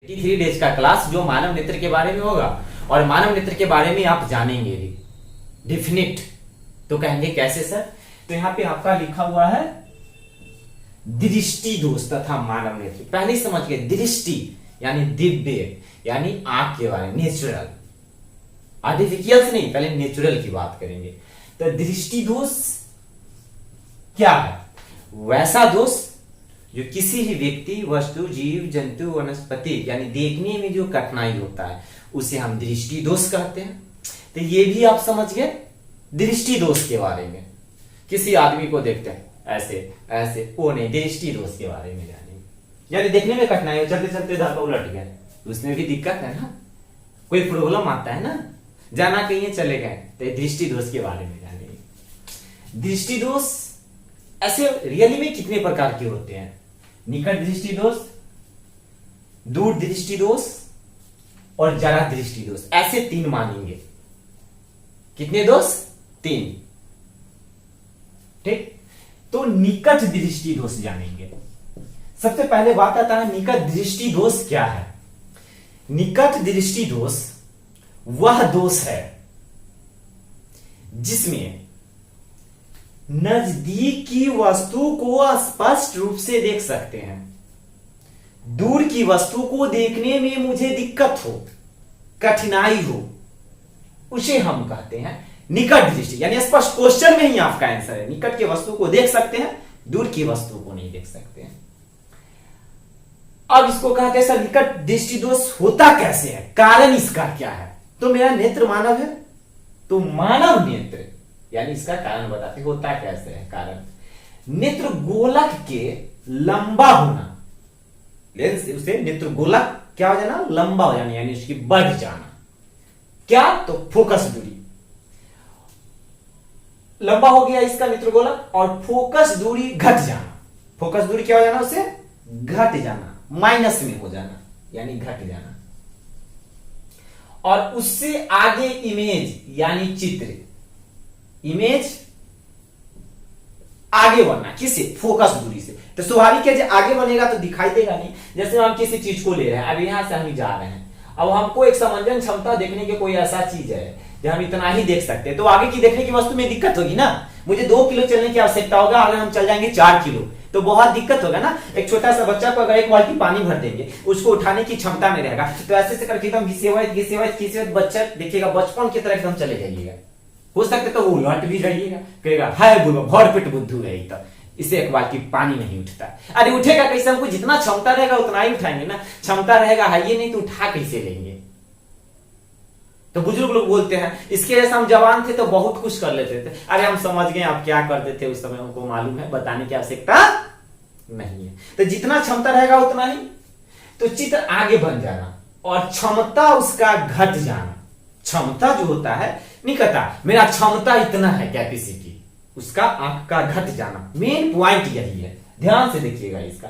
3 days का class जो मानव नेत्र के बारे में होगा और मानव नेत्र के बारे में आप जानेंगे भी डिफिनिट। तो कहेंगे कैसे सर? तो यहां पे आपका लिखा हुआ है दृष्टि दोष तथा मानव नेत्र। पहले ही समझ गए दृष्टि यानी दिव्य यानी आंख के बारे में, नेचुरल, आर्टिफिशियल नहीं, पहले नेचुरल की बात करेंगे। तो दृष्टि दोष क्या है? वैसा दोष जो किसी भी व्यक्ति, वस्तु, जीव, जंतु, वनस्पति यानी देखने में जो कठिनाई होता है उसे हम दृष्टि दोष कहते हैं। तो ये भी आप समझ गए दृष्टि दोष के बारे में। किसी आदमी को देखते हैं ऐसे ऐसे, वो नहीं, दृष्टि दोष के बारे में जानेंगे। यानी देखने में कठिनाई हो, चलते चलते इधर को उलट गए, उसमें भी दिक्कत है ना, कोई प्रॉब्लम आता है ना, जाना कहीं चले गए, तो दृष्टि दोष के बारे में जानेंगे। दृष्टि दोष ऐसे रियली में कितने प्रकार के होते हैं? निकट दृष्टि दोष, दूर दृष्टि दोष और जरा दृष्टि दोष, ऐसे 3 मानेंगे। कितने दोष? 3। ठीक, तो निकट दृष्टि दोष जानेंगे। सबसे पहले बात आता है निकट दृष्टि दोष क्या है। निकट दृष्टि दोष वह दोष है जिसमें नजदीक की वस्तु को स्पष्ट रूप से देख सकते हैं, दूर की वस्तु को देखने में मुझे दिक्कत हो, कठिनाई हो, उसे हम कहते हैं निकट दृष्टि। यानी स्पष्ट, क्वेश्चन में ही आपका आंसर है। निकट की वस्तु को देख सकते हैं, दूर की वस्तु को नहीं देख सकते हैं। अब इसको कहते हैं सर निकट दृष्टि दोष होता कैसे है, कारण इसका क्या है? तो मेरा नेत्र मानव है, तो मानव नेत्र यानी इसका कारण बताते होता कैसे है। कारण नेत्र गोलक के लंबा होना, लेंस उसे नेत्र गोलक क्या हो जाना, लंबा हो जाना, यानी उसकी बढ़ जाना। क्या? तो फोकस दूरी लंबा हो गया इसका नेत्र गोलक, और फोकस दूरी घट जाना। फोकस दूरी क्या हो जाना, उसे घट जाना, माइनस में हो जाना, यानी घट जाना। और उससे आगे इमेज यानी चित्र, इमेज आगे बढ़ना, किससे? फोकस दूरी से। तो स्वाभाविक है जब आगे बढ़ेगा तो दिखाई देगा नहीं। जैसे हम किसी चीज को ले रहे हैं, अब यहां से हम जा रहे हैं, अब हमको एक समंजन क्षमता देखने की कोई ऐसा चीज है जो हम इतना ही देख सकते हैं, तो आगे की देखने की वस्तु में दिक्कत होगी ना। मुझे 2 किलो चलने की आवश्यकता होगा, अगर हम चल जाएंगे 4 किलो तो बहुत दिक्कत होगा ना। एक छोटा सा बच्चा को अगर 1 बाल्टी पानी भर देंगे, उसको उठाने की क्षमता नहीं रहेगा, तो ऐसे से करके एकदम घिसेवत बच्चा देखिएगा बचपन की तरह एकदम चले जाइएगा। हो सकता तो वो उलट भी जाइएगा, कहेगा हाय बुआ भर पेट बुद्धू है, तो इसे 1 बाल्टी पानी नहीं उठता। अरे उठेगा कैसे? हमको जितना क्षमता रहेगा उतना ही उठाएंगे ना। क्षमता रहेगा है ये नहीं तो उठा कैसे लेंगे? तो बुजुर्ग लोग बोलते हैं इसके जैसे हम जवान थे तो बहुत कुछ कर लेते थे। अरे हम समझ गए आप क्या करते थे उस समय, हमको मालूम है, बताने की आवश्यकता नहीं है। तो जितना क्षमता रहेगा उतना ही। तो चित्र आगे बन जाना और क्षमता उसका घट जाना। क्षमता जो होता है निकटता, मेरा क्षमता इतना है, कैपेसिटी, उसका आंख का घट जाना। मेन पॉइंट यही है, ध्यान से देखिएगा इसका।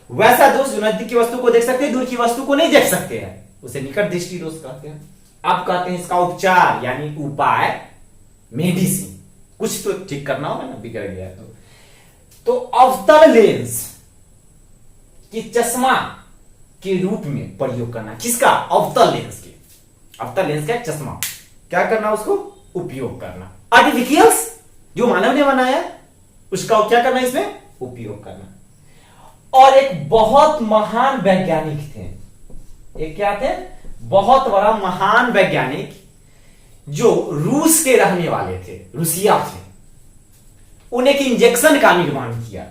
वैसा दोष जो नजदीक की वस्तु को देख सकते हैं, दूर की वस्तु को नहीं देख सकते हैं, उसे निकट दृष्टि दोष कहते हैं। अब कहते हैं इसका उपचार यानी उपाय, मेडिसिन। कुछ तो ठीक करना होगा ना, बिगड़ गया तो अवतल लेंस की चश्मा के रूप में प्रयोग करना। किसका? अवतल लेंस के। अवतल लेंस का चश्मा क्या करना, उसको उपयोग करना। आर्टिफिशियल्स जो मानव ने बनाया उसका क्या करना, इसमें उपयोग करना। और एक बहुत महान वैज्ञानिक थे, एक क्या थे, बहुत बड़ा महान वैज्ञानिक जो रूस के रहने वाले थे, रूसिया थे। उन्हें एक इंजेक्शन का निर्माण किया,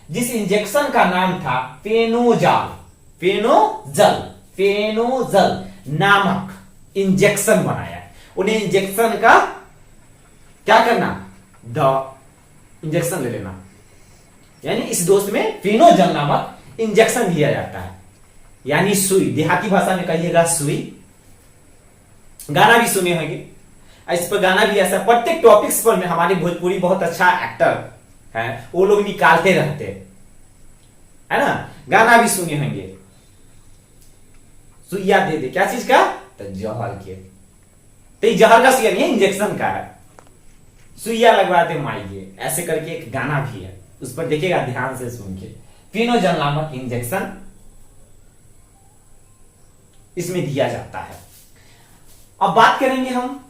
जिस इंजेक्शन का नाम था फेनोजाल। फेनोजल नामक इंजेक्शन बनाया। उन्हें इंजेक्शन का क्या करना, इंजेक्शन ले लेना, यानी इस दोस्त में फेनोजल नामक इंजेक्शन दिया जाता है, यानी सुई, देहाती भाषा में कहिएगा सुई। गाना भी सुने होंगे, इस पर गाना भी ऐसा प्रत्येक टॉपिक्स पर में हमारी भोजपुरी बहुत अच्छा एक्टर है, वो लोग निकालते रहते है ना। गाना भी सुने होंगे, सुइया दे दे, क्या चीज का, तो जहर के। तो जहर का सुइया नहीं है, इंजेक्शन का है, सुइया लगवाते माइए, ऐसे करके एक गाना भी है, उस पर देखिएगा ध्यान से सुन के। फेनोजल नामक इंजेक्शन इसमें दिया जाता है। अब बात करेंगे हम,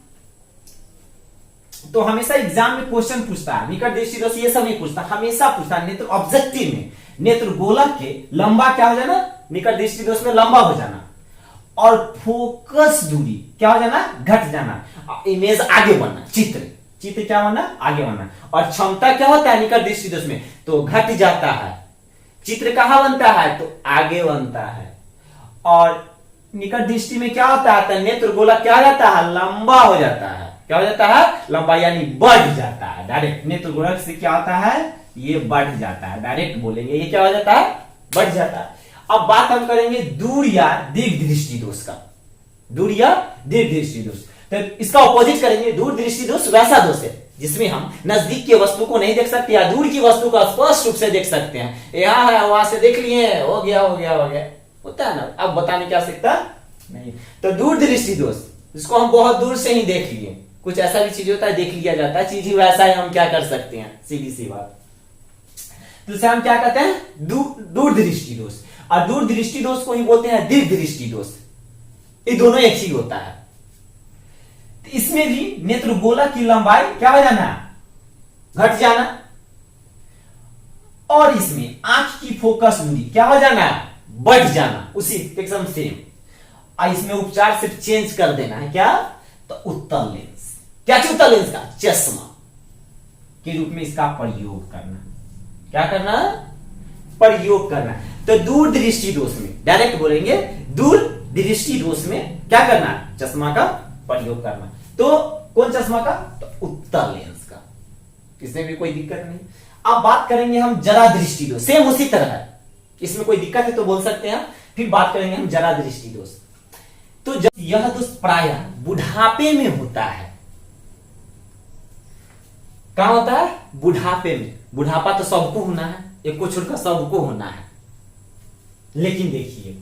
तो हमेशा एग्जाम में क्वेश्चन पूछता है, निकट दृष्टि दोष ये सब नहीं पूछता, हमेशा पूछता है नेत्र ऑब्जेक्टिव में नेत्र गोलक के लंबा क्या हो जाना, निकट दृष्टि दोष में लंबा हो जाना, और फोकस दूरी क्या हो जाना, घट जाना, इमेज आगे बढ़ना, चित्र क्या होना, आगे बढ़ना, और क्षमता क्या होता है निकट दृष्टि दोष में, तो घट जाता है। चित्र कहां बनता है, तो आगे बनता है। और निकट दृष्टि में क्या होता है, नेत्र गोलक क्या हो जाता है, लंबा हो जाता है। क्या हो जाता है, लंबा, यानी बढ़ जाता है। डायरेक्ट नेत्र गोलक से क्या होता है, ये बढ़ जाता है। डायरेक्ट बोलेंगे ये क्या हो जाता है, बढ़ जाता है। अब बात हम करेंगे दूर या दीर्घ दृष्टि दोष का। दूर या दीर्घ दृष्टि दोष, तो इसका ऑपोजिट करेंगे। दूर दृष्टि दोष वैसा दोष है जिसमें हम नजदीक के वस्तु को नहीं देख सकते या दूर की वस्तु को स्पष्ट रूप से देख सकते हैं। यहाँ है, वहां से देख लिए, हो गया होता है ना, अब बताने की आवश्यकता नहीं। तो दूर दृष्टि दोष, इसको हम बहुत दूर से ही देख लिए, कुछ ऐसा भी चीज होता है देख लिया जाता है, चीज ही वैसा है, हम क्या कर सकते हैं, सीधी सी बात। तो इसे हम क्या कहते हैं, दूर दृष्टि दोष। और दूर दृष्टि दोष को ही बोलते हैं दीर्घ दृष्टि दोष। ये दोनों एक ही होता है। तो इसमें भी नेत्र गोलक की लंबाई क्या हो जाना, घट जाना, और इसमें आंख की फोकस दूरी क्या हो जाना, बढ़ जाना, उसी एकदम सेम। और इसमें उपचार सिर्फ चेंज कर देना है, क्या, तो उत्तल लेंस। क्या चाहिए उत्तल लेंस का, चश्मा के रूप में इसका प्रयोग करना। क्या करना, प्रयोग करना। तो दूर दृष्टि दोष में डायरेक्ट बोलेंगे, दूर दृष्टि दोष में क्या करना, चश्मा का प्रयोग करना। तो कौन चश्मा का, तो उत्तल लेंस का, इसमें भी कोई दिक्कत नहीं। अब बात करेंगे हम जरा दृष्टि दोष, सेम उसी तरह है, इसमें कोई दिक्कत है तो बोल सकते हैं। फिर बात करेंगे हम जरा दृष्टि दोष। तो यह दोष प्राय बुढ़ापे में होता है। क्या होता है, बुढ़ापे में। बुढ़ापा तो सबको होना है, एक को छोड़कर सबको होना है, लेकिन देखिए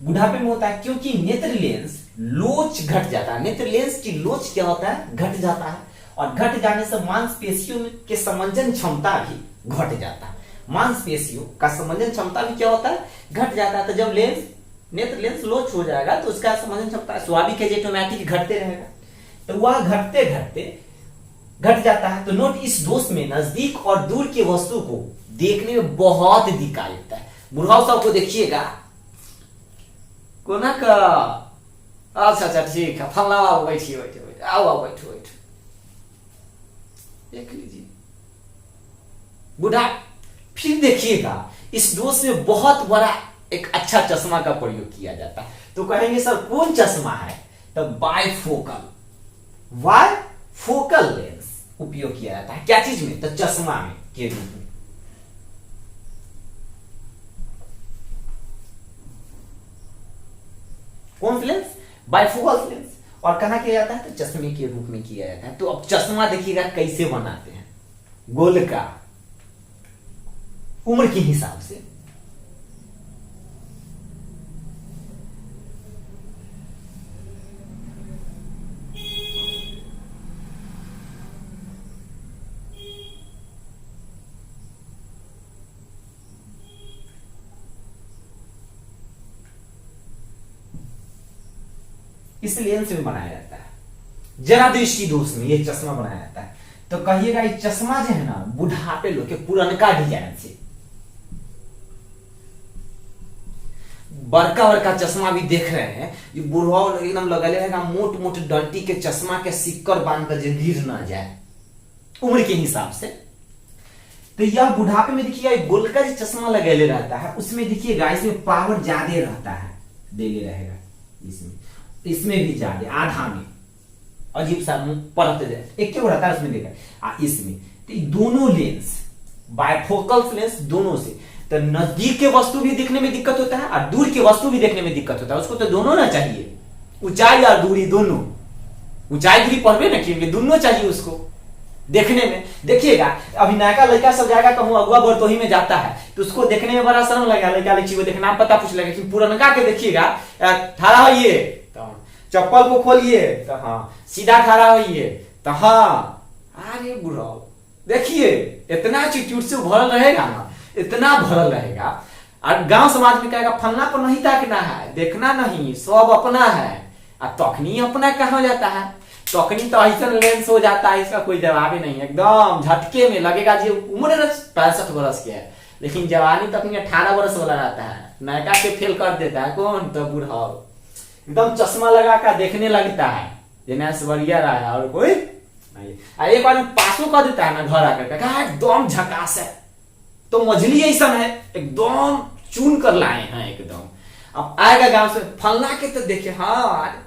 बुढ़ापे में होता है क्योंकि नेत्र लेंस लोच घट जाता है। नेत्र लेंस की लोच क्या होता है, घट जाता है, और घट जाने से मांसपेशियों के समंजन क्षमता भी घट जाता है। मांसपेशियों का समंजन क्षमता भी क्या होता है, घट जाता है। तो जब नेत्र लेंस लोच हो जाएगा तो उसका समंजन क्षमता स्वाभाविक है, ऑटोमेटिक घटते रहेगा। तो वह घटते घटते घट जाता है। तो नोट, इस दोष में नजदीक और दूर की वस्तु को देखने में बहुत दिखाई देता है। बुढ़ाओ साहब को देखिएगा, कोना का, अच्छा ठीक है, फलना बैठिए, आओ बैठो, देख लीजिए बुढ़ा। फिर देखिएगा इस दोष में बहुत बड़ा एक अच्छा चश्मा का प्रयोग किया जाता है। तो कहेंगे सर कौन चश्मा है, तो बायफोकल लेंस उपयोग किया जाता है। क्या चीज में, तो चश्मा में के रूप में। कौन लेंस, बायफोकल लेंस। और कहां किया जाता है, तो चश्मे के रूप में किया जाता है। तो अब चश्मा देखिएगा कैसे बनाते हैं, गोल का, उम्र के हिसाब से। इस लेंस में बनाया जाता है। जरा दृष्टि दोष में ये चश्मा बनाया जाता है। तो कहिएगा ये चश्मा जो है ना, बुढ़ापे लोग के पुरनका डिजाइन से, बड़का चश्मा भी देख रहे हैं, ये बुढ़वा एकदम लगले रहेगा, मोट डंटी के चश्मा के सिक्कर बांध कर जो गिर ना जाए उम्र के हिसाब से। तो यह बुढ़ापे में देखिएगा गोलका जो चश्मा लगेले रहता है, उसमें देखिएगा इसमें पावर ज्यादा रहता है, देले रहेगा। इसमें भी ज्यादा, आधा में अजीब सा परत एक क्यों रहता है उसमें देखा। इसमें तो दोनों लेंस, बायफोकल लेंस दोनों से, तो नजदीक के वस्तु भी देखने में दिक्कत होता है और दूर के वस्तु भी देखने में दिक्कत होता है। उसको तो दोनों ना चाहिए, ऊंचाई और दूरी दोनों, ऊंचाई दूरी पढ़वे ना कि दोनों चाहिए उसको देखने में। देखिएगा अभी नया लड़का सब जाएगा कहूँ अगुआ बरतोही में जाता है तो उसको देखने में बड़ा शर्म लगेगा, लड़का लड़की को देखना पता पूछ लगेगा। कि पुरनका के देखिएगा, ठाड़ा होइए तो चप्पल को खोलिए तो हाँ, सीधा खड़ा होइए तो हाँ, अरे बुढ़ाओ देखिए इतना एटीट्यूड से भरल रहेगा ना, इतना भरल रहेगा। और गांव समाज में कहेगा फलना पर नहीं ताकना है, देखना नहीं, सब अपना है। और तखनी अपना कहा जाता है, तखनी तो ऐसा लेंस हो जाता है, इसका कोई जवाब ही नहीं। एकदम झटके में लगेगा जी उम्र 65 वर्ष के है, लेकिन जवानी तक 18 वर्ष वाला रहता है, नयका से फेल कर देता है। कौन? तो बूढ़ा एकदम चश्मा लगा कर देखने लगता है जेना बढ़िया रहा है और कोई नहीं। एक बार पासो कर देता है ना घर आकर कहा एकदम झकास है, तो मछली ऐसा है एकदम चुन कर लाए हैं एकदम। अब आएगा गांव से फलना के तो देखे, हाँ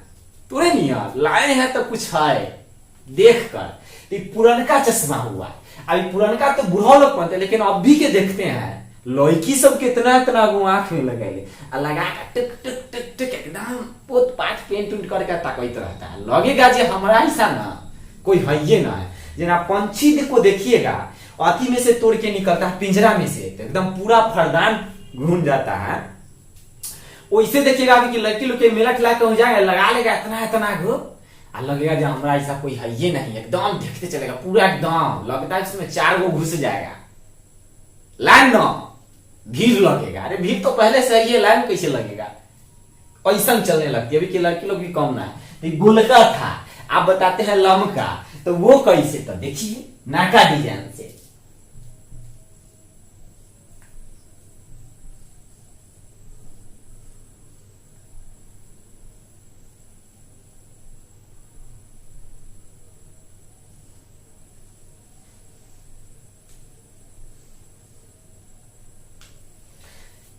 तुरे नहीं लाए हैं तो कुछ है देख कर। पुरनका चश्मा हुआ, अभी पुरनका तो बूढ़ा लोग पहनते, लेकिन अब भी के देखते हैं लड़की सब कितना इतना आंख में लगा लगा टिक टिक टिक टिक एकदम पोत पाट पेंट उंट करके ताकत रहता है। लगेगा जे हमारा ऐसा ना कोई है ये ना है। जना पंछी को देखिएगा अति में से तोड़ के निकलता है पिंजरा में से, तो एकदम पूरा फरदान घूम जाता है। वैसे देखिएगा कि लड़की लोग के मेला ठिला के हो जाएगा, लगा लेगा इतना इतना गो, और लगेगा जो हमारा ऐसा कोई है ये नहीं, एकदम देखते चलेगा पूरा एकदम लगता है इसमें 4 गो घुस जाएगा। लाइन न भीड़ लगेगा, अरे भीड़ तो पहले से ही है, लाइन कैसे लगेगा? ऐसा चलने लगती है। अभी की लड़की लोग भी कम ना है। तो गुलका था, आप बताते हैं लमका, तो वो कैसे? तो देखिए नाका डिजाइन से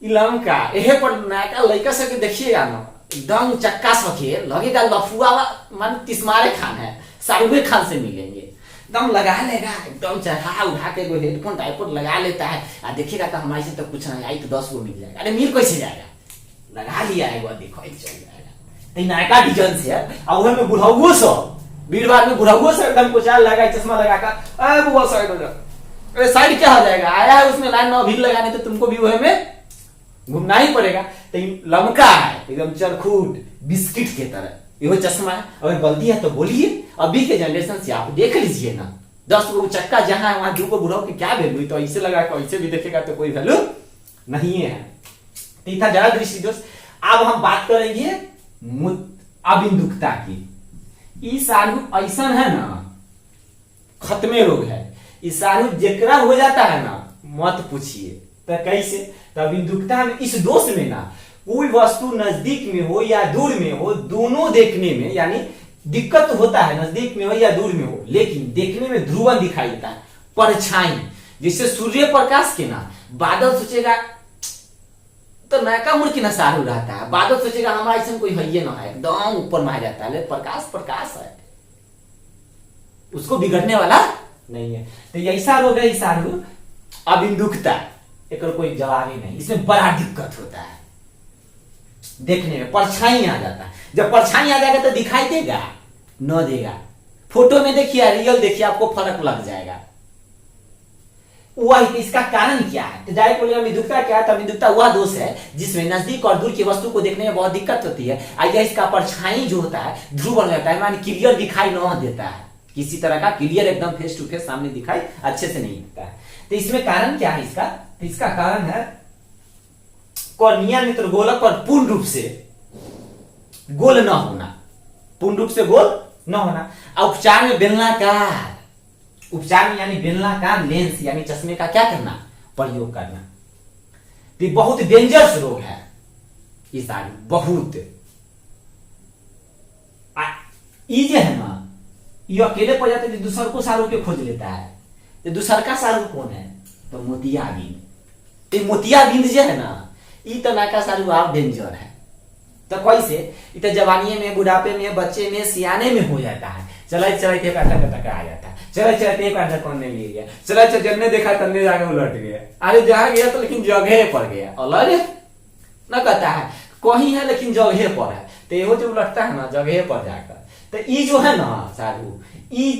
लमका एहे पर नाका लड़का सबके देखिएगा ना एकदम चक्का सके लगेगा लफुआ मान तिस्मारे खान है, शाहरुख खान से मिलेंगे। एकदम लगा लेगा, एकदम चढ़ा उठा के कोई हेडफोन टाइपो लगा लेता है, और देखिएगा तो हमारे से तो कुछ नहीं आई तो 10 गो मिल जाएगा। अरे मिल कैसे जाएगा? लगा लिया है वो, देखो चल जाएगा। तो नायका डिजाइन से और में बुढ़ाओ सब भीड़ भाड़ में बुढ़ाओ से एकदम कुछ लगा चश्मा लगा कर अरे बुआ साइड हो जाओ, अरे साइड क्या हो जाएगा? आया है उसमें लाइन में भीड़ लगाने, तो तुमको भी वह में घूमना ही पड़ेगा। तो लमका है एकदम चरखूट बिस्किट के तरह, यो चश्मा है। अगर गलती है तो बोलिए, अभी के जनरेशन से आप देख लीजिए ना, 10 गो चक्का जहां है वहां 2 गो बुढ़ाओ की क्या वैल्यू? तो ऐसे लगा के ऐसे भी देखेगा तो कोई वैल्यू नहीं है। तो था जरा दृष्टि दोष। अब हम बात करेंगे अबिंदुकता की। ई सालू ऐसा है ना खत्मे रोग है, ई सालू जेकरा हो जाता है ना मत पूछिए। तो कैसे? तो अबिंदुकता में इस दोष में ना कोई वस्तु नजदीक में हो या दूर में हो, दोनों देखने में यानी दिक्कत होता है, नजदीक में हो या दूर में हो, लेकिन देखने में ध्रुवन दिखाई देता है, परछाई। जिससे सूर्य प्रकाश के ना बादल सोचेगा तो नयका मुड़ की ना सारू रहता है, बादल सोचेगा हमारा ऐसा कोई है ये ना है, एकदम ऊपर में आ जाता है, प्रकाश प्रकाश है, उसको बिगड़ने वाला नहीं है। तो ऐसा रोग है सारू अबिंदुकता, एक कोई जवाब ही नहीं। इसमें बड़ा दिक्कत होता है, देखने में परछाई आ जाता है। जब परछाई आ जाएगा तो दिखाई देगा न देगा? फोटो में देखिए, रियल देखिए, आपको फर्क लग जाएगा। वह इसका कारण क्या है? तो डायरेक्ट बोलेगा अबिंदुकता क्या है? तो अबिंदुकता वह दोष है जिसमें नजदीक और दूर की वस्तु को देखने में बहुत दिक्कत होती है। आइए इसका परछाई जो होता है ध्रुव बन जाता है, माने क्लियर दिखाई न देता है, किसी तरह का क्लियर एकदम फेस टू फेस सामने दिखाई अच्छे से नहीं देता है। तो इसमें कारण क्या है इसका? तो इसका कारण है कॉर्निया नेत्रगोलक पर पूर्ण रूप से गोल न होना, पूर्ण रूप से गोल न होना। उपचार में बेलनाकार, उपचार में यानी बेलनाकार लेंस यानी चश्मे का क्या करना? प्रयोग करना। तो बहुत डेंजरस रोग है ये सारी, बहुत। ये जो है ना ये अकेले पड़ जाते दूसर को सारू के खोज लेता है। तो दूसर का सारू कौन है? तो मोतियाबिंद। तो मोतियाबिंद जो है ना ये तो नाका सारू आप डेंजर है। तो कैसे? तो जवानी में, बुढ़ापे में, बच्चे में, सियाने में हो जाता है। चलते चलते एक अटक आ जाता है, चलते चलते एक अटक कौन नहीं ले गया, चलते जन्ने देखा तन्ने जाके उलट गया, अरे जहां गया तो लेकिन जगह पर गया, अलग न कहता है कहीं है लेकिन जगह पर है। तो ये जो उलटता है ना जगह पर जाकर, तो ये जो है ना सारू, ये